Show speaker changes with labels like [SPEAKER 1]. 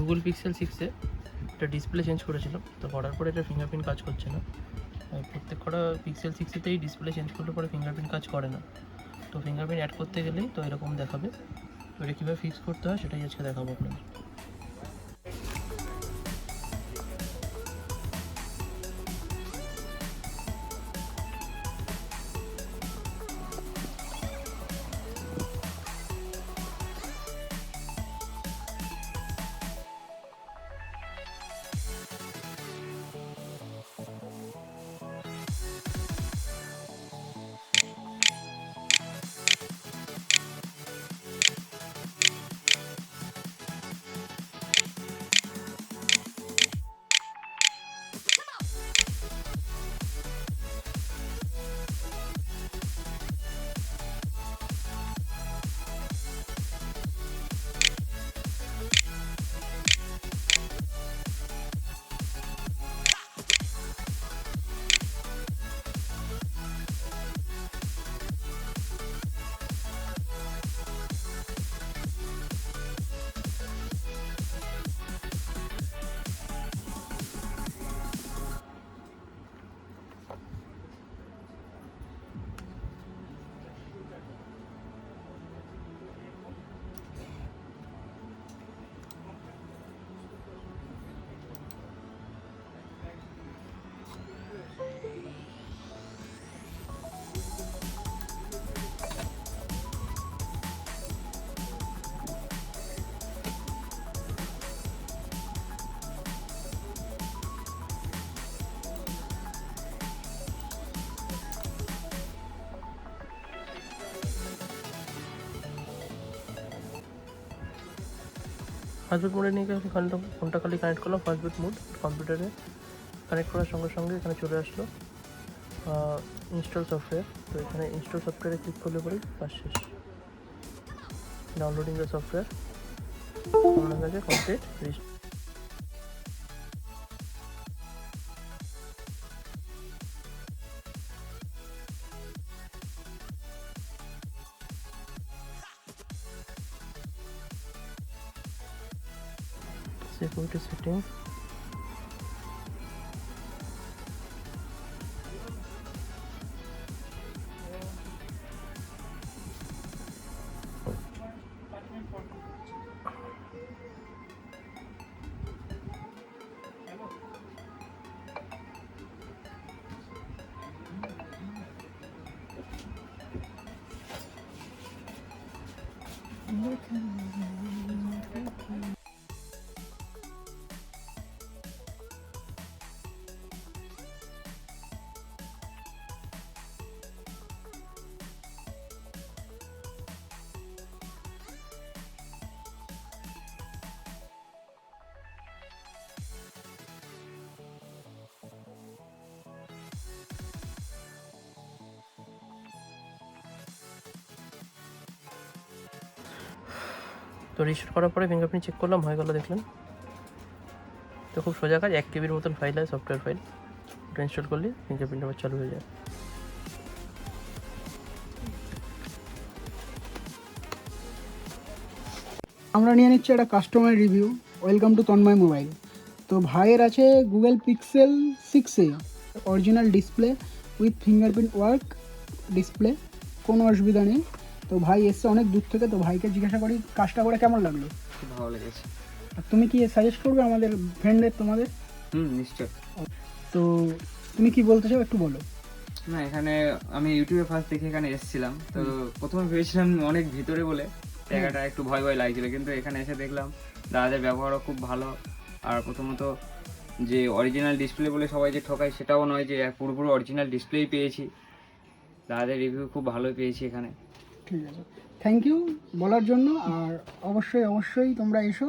[SPEAKER 1] Google Pixel 6-এ একটা display change করেছিলাম, তো করার পরে এটা ফিঙ্গারপ্রিন্ট কাজ করছে না। প্রত্যেক কটা পিক্সেল 6-এতেই ডিসপ্লে চেঞ্জ করলে পরে ফিঙ্গারপ্রিন্ট কাজ করে না। তো ফিঙ্গারপ্রিন্ট অ্যাড করতে গেলেই তো এরকম দেখাবে। তো এটা কীভাবে ফিক্স করতে হয় সেটাই আজকে দেখাবো আপনাদের। ফাস্টবিট মোডে নিয়ে গিয়ে ফোনটা খালি কানেক্ট করলাম। ফাস্টবিট মোড কম্পিউটারে কানেক্ট করার সঙ্গে সঙ্গে এখানে চলে আসলো ইনস্টল সফটওয়্যার। তো এখানে ইনস্টল সফটওয়্যারে ক্লিক করলে পরেই কাজ শেষ। ডাউনলোডিং দ্য সফটওয়্যার আমার কাছে কমপ্লিট। সিকিউরিটি সেটিং, তো রিস্টার্ট করার পরে ফিঙ্গারপ্রিন্ট চেক করলাম, হয়ে গেল দেখলেন। তো খুব সোজা কাজ, 1 কেবির মতন ফাইল হয়, সফটওয়্যার ফাইল। ওটা ইনস্টল করলে ফিঙ্গারপ্রিন্ট আবার চালু হয়ে যায়।
[SPEAKER 2] আমরা নিয়ে নিচ্ছি একটা customer review. Welcome to Tanmoy mobile. তো ভাইয়ের আছে গুগল পিক্সেল 6-এ original display with fingerprint work display, কোনো অসুবিধা নেই। তো ভাই এসছে অনেক দূর থেকে, তো ভাইকে জিজ্ঞাসা করি কাজটা করে কেমন লাগলো।
[SPEAKER 3] খুব ভালো লেগেছে।
[SPEAKER 2] আর তুমি কি সাজেস্ট করবে আমাদের ফ্রেন্ডদের তোমাদের?
[SPEAKER 3] নিশ্চয়।
[SPEAKER 2] তো তুমি কি বলতে চাও একটু বলো।
[SPEAKER 3] না, এখানে আমি ইউটিউবে ফার্স্ট দেখে এখানে এসেছিলাম, তো প্রথমে ভেবেছিলাম অনেক ভিতরে বলে জায়গাটা একটু ভয় ভয় লাগছিল, কিন্তু এখানে এসে দেখলাম দাদাদের ব্যবহারও খুব ভালো। আর প্রথমত যে অরিজিনাল ডিসপ্লে বলে সবাই যে ঠকায় সেটাও নয়, যে পুরোপুরি অরিজিনাল ডিসপ্লেই পেয়েছি। দাদাদের রিভিউ খুব ভালোই পেয়েছি এখানে।
[SPEAKER 2] ঠিক আছে, থ্যাংক ইউ বলার জন্য। আর অবশ্যই অবশ্যই তোমরা এসো।